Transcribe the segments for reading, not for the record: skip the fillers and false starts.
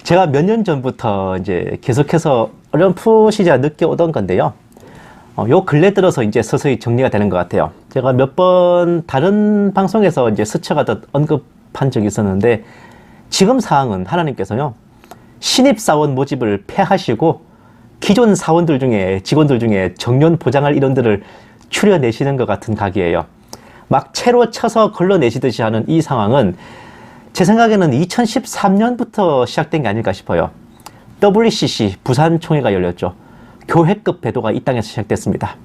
제가 몇 년 전부터 이제 계속해서 어렴풋이자 느껴오던 건데요. 요 근래 들어서 이제 서서히 정리가 되는 것 같아요. 제가 몇 번 다른 방송에서 이제 스쳐가듯 언급한 적이 있었는데, 지금 상황은 하나님께서요, 신입사원 모집을 폐하시고 기존 사원들 중에, 직원들 중에 정년 보장할 인원들을 추려내시는 것 같은 각이에요. 막 채로 쳐서 걸러내시듯이 하는 이 상황은 제 생각에는 2013년부터 시작된 게 아닐까 싶어요. WCC 부산총회가 열렸죠. 교회급 배도가 이 땅에서 시작됐습니다.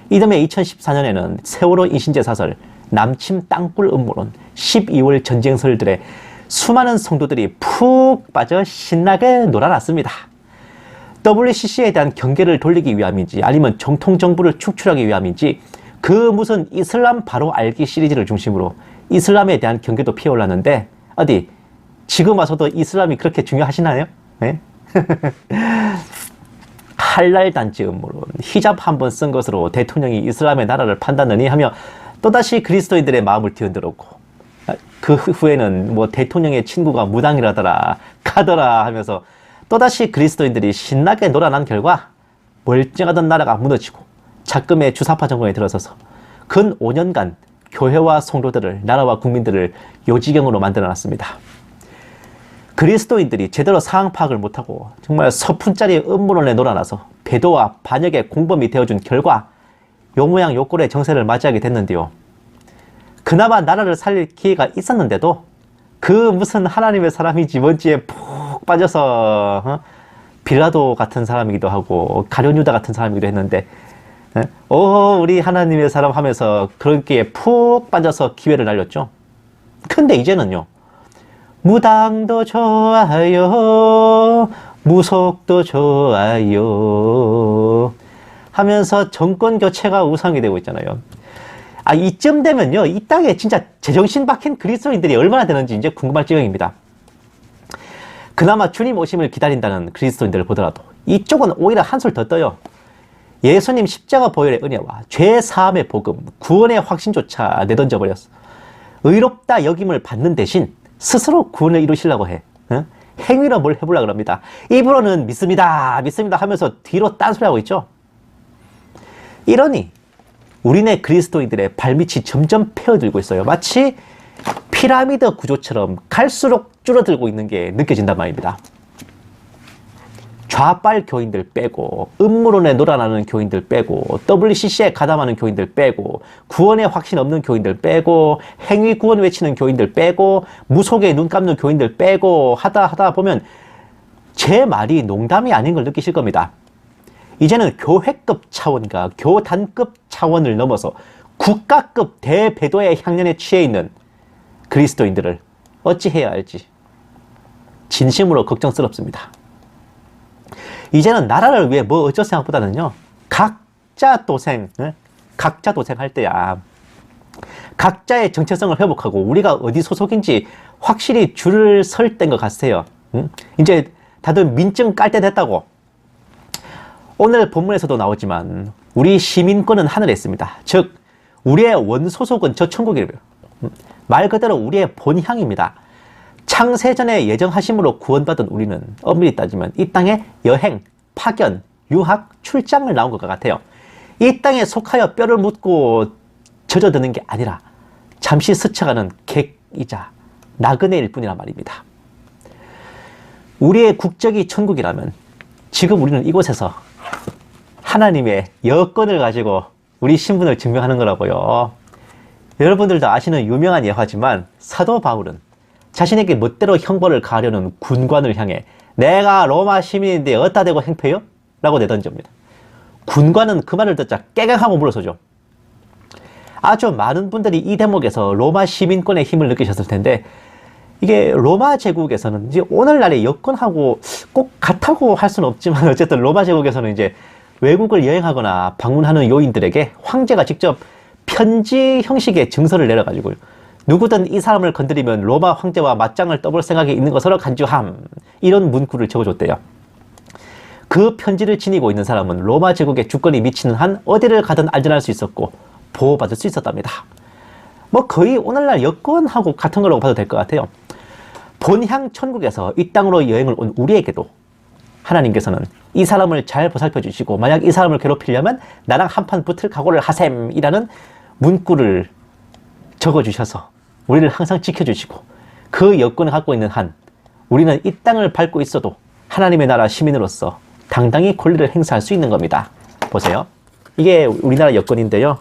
이듬해 2014년에는 세월호 인신제 사설, 남침 땅굴 음모론, 12월 전쟁설들의 수많은 성도들이 푹 빠져 신나게 놀아났습니다. WCC에 대한 경계를 돌리기 위함인지 아니면 정통정부를 축출하기 위함인지 그 무슨 이슬람 바로 알기 시리즈를 중심으로 이슬람에 대한 경계도 피어올랐는데, 어디 지금 와서도 이슬람이 그렇게 중요하시나요? 네? 할랄 단지 음모론, 히잡 한번 쓴 것으로 대통령이 이슬람의 나라를 판다느니 하며 또다시 그리스도인들의 마음을 뒤흔들었고, 그 후에는 뭐 대통령의 친구가 무당이라더라 가더라 하면서 또다시 그리스도인들이 신나게 놀아난 결과 멀쩡하던 나라가 무너지고 작금의 주사파 정권에 들어서서 근 5년간 교회와 성도들을, 나라와 국민들을 요지경으로 만들어놨습니다. 그리스도인들이 제대로 상황 파악을 못하고 정말 서푼짜리 음모론에 놀아나서 배도와 반역의 공범이 되어준 결과 요 모양 요 꼴의 정세를 맞이하게 됐는데요. 그나마 나라를 살릴 기회가 있었는데도 그 무슨 하나님의 사람이지 뭔지에 푹 빠져서 빌라도 같은 사람이기도 하고 가룟유다 같은 사람이기도 했는데, 우리 하나님의 사람 하면서 그렇게 푹 빠져서 기회를 날렸죠. 근데 이제는요, 무당도 좋아요, 무속도 좋아요 하면서 정권 교체가 우상이 되고 있잖아요. 이쯤 되면요, 이 땅에 진짜 제정신 박힌 그리스도인들이 얼마나 되는지 이제 궁금할 지경입니다. 그나마 주님 오심을 기다린다는 그리스도인들을 보더라도 이쪽은 오히려 한술 더 떠요. 예수님 십자가 보혈의 은혜와 죄 사함의 복음, 구원의 확신조차 내던져 버렸어. 의롭다 여김을 받는 대신 스스로 구원을 이루시려고 해. 행위로 뭘 해보려고 합니다. 입으로는 믿습니다, 믿습니다 하면서 뒤로 딴소리하고 있죠. 이러니 우리네 그리스도인들의 발밑이 점점 패어들고 있어요. 마치 피라미드 구조처럼 갈수록 줄어들고 있는 게 느껴진단 말입니다. 좌빨 교인들 빼고, 음모론에 놀아나는 교인들 빼고, WCC에 가담하는 교인들 빼고, 구원의 확신 없는 교인들 빼고, 행위 구원 외치는 교인들 빼고, 무속에 눈 감는 교인들 빼고 하다 보면 제 말이 농담이 아닌 걸 느끼실 겁니다. 이제는 교회급 차원과 교단급 차원을 넘어서 국가급 대배도의 향연에 취해 있는 그리스도인들을 어찌해야 할지 진심으로 걱정스럽습니다. 이제는 나라를 위해 뭐 어쩔 생각보다는요, 각자 도생 할 때야 각자의 정체성을 회복하고 우리가 어디 소속인지 확실히 줄을 설 때인 것 같아요. 이제 다들 민증 깔 때 됐다고. 오늘 본문에서도 나오지만 우리 시민권은 하늘에 있습니다. 즉 우리의 원소속은 저 천국이에요. 말 그대로 우리의 본향입니다. 창세전에 예정하심으로 구원받은 우리는 엄밀히 따지면 이 땅에 여행, 파견, 유학, 출장을 나온 것 같아요. 이 땅에 속하여 뼈를 묻고 젖어드는 게 아니라 잠시 스쳐가는 객이자 나그네일 뿐이란 말입니다. 우리의 국적이 천국이라면 지금 우리는 이곳에서 하나님의 여권을 가지고 우리 신분을 증명하는 거라고요. 여러분들도 아시는 유명한 예화지만 사도 바울은 자신에게 멋대로 형벌을 가하려는 군관을 향해 내가 로마 시민인데 어디다 대고 행패요? 라고 내던집니다. 군관은 그 말을 듣자 깨갱하고 물러서죠. 아주 많은 분들이 이 대목에서 로마 시민권의 힘을 느끼셨을 텐데, 이게 로마 제국에서는 이제 오늘날의 여권하고 꼭 같다고 할 수는 없지만 어쨌든 로마 제국에서는 이제 외국을 여행하거나 방문하는 요인들에게 황제가 직접 편지 형식의 증서를 내려가지고 누구든 이 사람을 건드리면 로마 황제와 맞짱을 떠볼 생각이 있는 것으로 간주함, 이런 문구를 적어줬대요. 그 편지를 지니고 있는 사람은 로마 제국의 주권이 미치는 한 어디를 가든 안전할 수 있었고 보호받을 수 있었답니다. 뭐 거의 오늘날 여권하고 같은 거라고 봐도 될 것 같아요. 본향 천국에서 이 땅으로 여행을 온 우리에게도 하나님께서는 이 사람을 잘 보살펴 주시고 만약 이 사람을 괴롭히려면 나랑 한판 붙을 각오를 하셈이라는 문구를 적어주셔서 우리를 항상 지켜주시고 그 여건을 갖고 있는 한 우리는 이 땅을 밟고 있어도 하나님의 나라 시민으로서 당당히 권리를 행사할 수 있는 겁니다. 보세요. 이게 우리나라 여건인데요.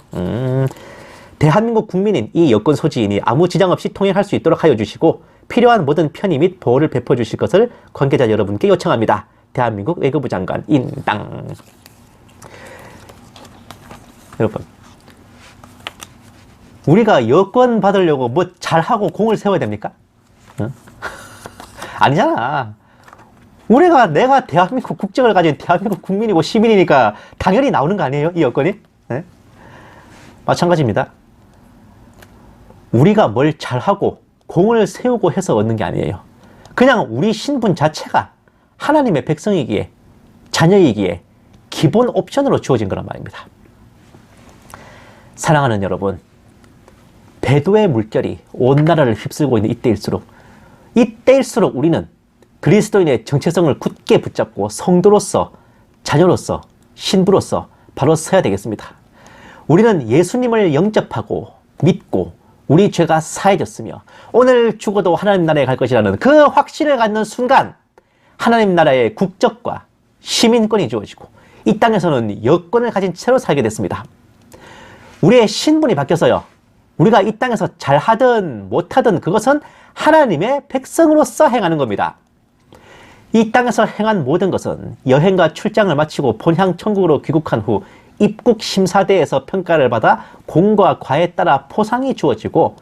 대한민국 국민인 이 여권 소지인이 아무 지장 없이 통행할 수 있도록 하여 주시고 필요한 모든 편의 및 보호를 베풀어 주실 것을 관계자 여러분께 요청합니다. 대한민국 외교부 장관 인당. 여러분, 우리가 여권 받으려고 뭐 잘하고 공을 세워야 됩니까? 응? 아니잖아. 내가 대한민국 국적을 가진 대한민국 국민이고 시민이니까 당연히 나오는 거 아니에요? 이 여건이? 네? 마찬가지입니다. 우리가 뭘 잘하고 공을 세우고 해서 얻는 게 아니에요. 그냥 우리 신분 자체가 하나님의 백성이기에, 자녀이기에 기본 옵션으로 주어진 거란 말입니다. 사랑하는 여러분, 배도의 물결이 온 나라를 휩쓸고 있는 이때일수록 우리는 그리스도인의 정체성을 굳게 붙잡고 성도로서, 자녀로서, 신부로서 바로 서야 되겠습니다. 우리는 예수님을 영접하고 믿고 우리 죄가 사해졌으며 오늘 죽어도 하나님 나라에 갈 것이라는 그 확신을 갖는 순간 하나님 나라의 국적과 시민권이 주어지고 이 땅에서는 여권을 가진 채로 살게 됐습니다. 우리의 신분이 바뀌어서요. 우리가 이 땅에서 잘하든 못하든 그것은 하나님의 백성으로서 행하는 겁니다. 이 땅에서 행한 모든 것은 여행과 출장을 마치고 본향 천국으로 귀국한 후 입국 심사대에서 평가를 받아 공과 과에 따라 포상이 주어지고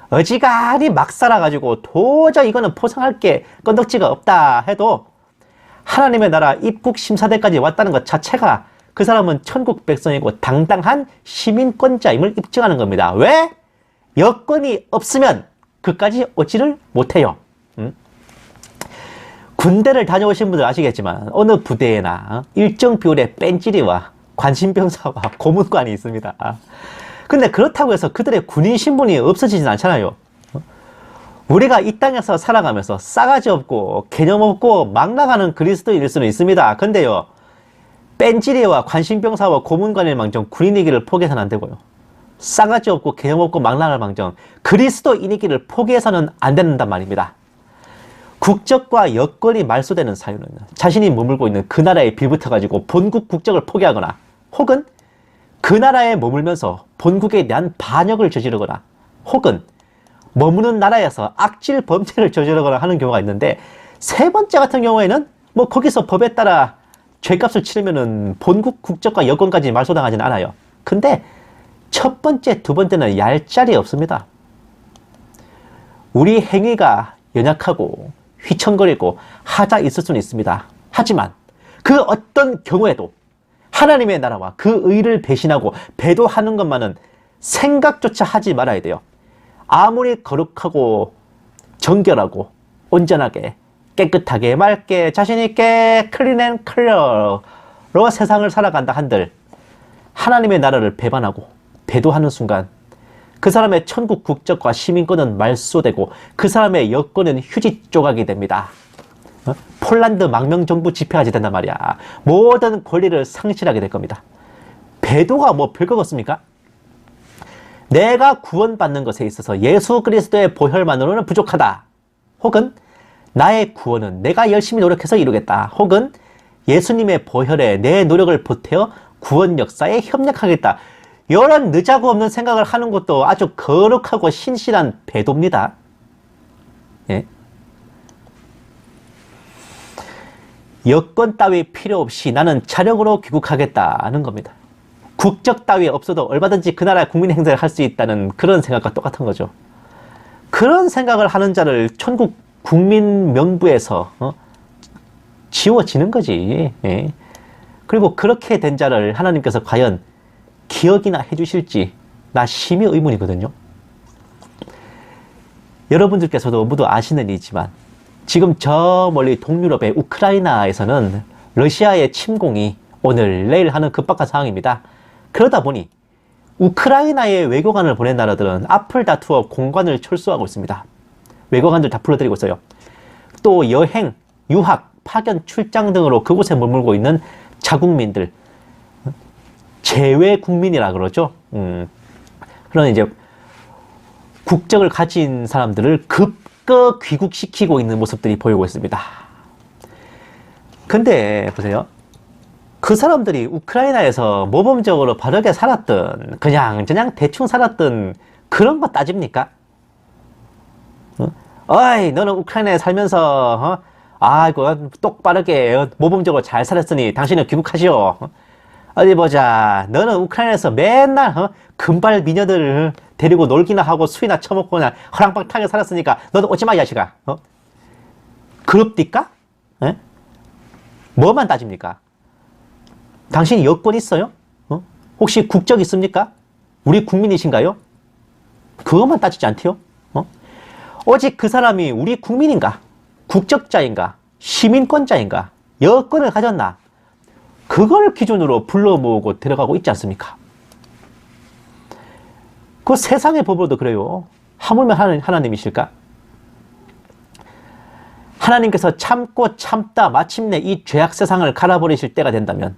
어지간히 막 살아가지고 도저히 이거는 포상할 게 건덕지가 없다 해도 하나님의 나라 입국 심사대까지 왔다는 것 자체가 그 사람은 천국 백성이고 당당한 시민권자임을 입증하는 겁니다. 왜? 여건이 없으면 그까지 오지를 못해요. 군대를 다녀오신 분들 아시겠지만 어느 부대에나 일정 비율의 뺀찌리와 관심병사와 고문관이 있습니다. 근데 그렇다고 해서 그들의 군인 신분이 없어지진 않잖아요. 우리가 이 땅에서 살아가면서 싸가지 없고 개념 없고 막 나가는 그리스도인일 수는 있습니다. 근데요, 뺀찌리와 관심병사와 고문관일 망정 군인이기를 포기해서는 안 되고요. 싸가지 없고 개념 없고 막 나갈 망정 그리스도인이기를 포기해서는 안 된단 말입니다. 국적과 여건이 말소되는 사유는 자신이 머물고 있는 그 나라에 빌붙어가지고 본국 국적을 포기하거나 혹은 그 나라에 머물면서 본국에 대한 반역을 저지르거나 혹은 머무는 나라에서 악질 범죄를 저지르거나 하는 경우가 있는데 세 번째 같은 경우에는 뭐 거기서 법에 따라 죄값을 치르면은 본국 국적과 여건까지 말소당하지는 않아요. 근데 첫 번째, 두 번째는 얄짤이 없습니다. 우리 행위가 연약하고 휘청거리고 하자 있을 수는 있습니다. 하지만 그 어떤 경우에도 하나님의 나라와 그 의를 배신하고 배도하는 것만은 생각조차 하지 말아야 돼요. 아무리 거룩하고 정결하고 온전하게 깨끗하게 맑게 자신있게 클린 앤 클리어로 세상을 살아간다 한들 하나님의 나라를 배반하고 배도하는 순간 그 사람의 천국 국적과 시민권은 말소되고 그 사람의 여권은 휴지 조각이 됩니다. 폴란드 망명정부 집회까지 된단 말이야. 모든 권리를 상실하게 될 겁니다. 배도가 뭐 별거 없습니까? 내가 구원받는 것에 있어서 예수 그리스도의 보혈만으로는 부족하다. 혹은 나의 구원은 내가 열심히 노력해서 이루겠다. 혹은 예수님의 보혈에 내 노력을 보태어 구원 역사에 협력하겠다. 이런 느자구 없는 생각을 하는 것도 아주 거룩하고 신실한 배도입니다. 예? 여건 따위 필요 없이 나는 자력으로 귀국하겠다는 겁니다. 국적 따위 없어도 얼마든지 그 나라의 국민 행세를 할 수 있다는 그런 생각과 똑같은 거죠. 그런 생각을 하는 자를 천국 국민 명부에서 지워지는 거지. 예? 그리고 그렇게 된 자를 하나님께서 과연 기억이나 해주실지 나 심히 의문이거든요. 여러분들께서도 모두 아시는 일이지만 지금 저 멀리 동유럽의 우크라이나에서는 러시아의 침공이 오늘 내일 하는 급박한 상황입니다. 그러다 보니 우크라이나에 외교관을 보낸 나라들은 앞을 다투어 공관을 철수하고 있습니다. 외교관들 다 불러들이고 있어요. 또 여행, 유학, 파견, 출장 등으로 그곳에 머물고 있는 자국민들, 재외 국민이라 그러죠. 그런 이제 국적을 가진 사람들을 급거 귀국시키고 있는 모습들이 보이고 있습니다. 근데 보세요. 그 사람들이 우크라이나에서 모범적으로 바르게 살았든 그냥 대충 살았든 그런 거 따집니까? 어이, 너는 우크라이나에 살면서 아이고 똑바르게 모범적으로 잘 살았으니 당신은 귀국하시오. 어디 보자. 너는 우크라이나에서 맨날 금발 미녀들 데리고 놀기나 하고 술이나 처먹고 그냥 허랑방탕하게 살았으니까 너도 오지마 이 자식아. 그럽디까? 에? 뭐만 따집니까? 당신이 여권 있어요? 혹시 국적 있습니까? 우리 국민이신가요? 그것만 따지지 않대요? 오직 그 사람이 우리 국민인가? 국적자인가? 시민권자인가? 여권을 가졌나? 그걸 기준으로 불러 모으고 들어가고 있지 않습니까? 그 세상의 법으로도 그래요. 하물며 하나님이실까? 하나님께서 참고 참다 마침내 이 죄악 세상을 갈아버리실 때가 된다면,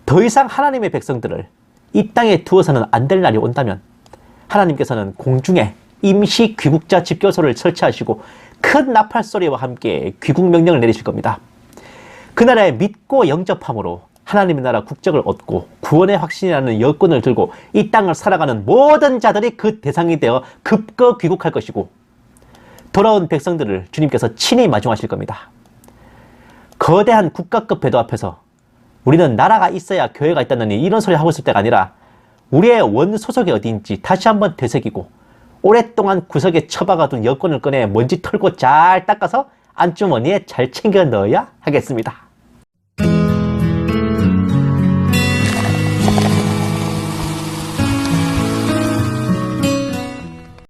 더 이상 하나님의 백성들을 이 땅에 두어서는 안 될 날이 온다면 하나님께서는 공중에 임시 귀국자 집결소를 설치하시고 큰 나팔 소리와 함께 귀국 명령을 내리실 겁니다. 그날에 믿고 영접함으로 하나님의 나라 국적을 얻고 구원의 확신이라는 여권을 들고 이 땅을 살아가는 모든 자들이 그 대상이 되어 급거 귀국할 것이고, 돌아온 백성들을 주님께서 친히 마중하실 겁니다. 거대한 국가급 배도 앞에서 우리는 나라가 있어야 교회가 있다느니 이런 소리 하고 있을 때가 아니라 우리의 원소속이 어디인지 다시 한번 되새기고 오랫동안 구석에 처박아둔 여권을 꺼내 먼지 털고 잘 닦아서 안주머니에 잘 챙겨 넣어야 하겠습니다.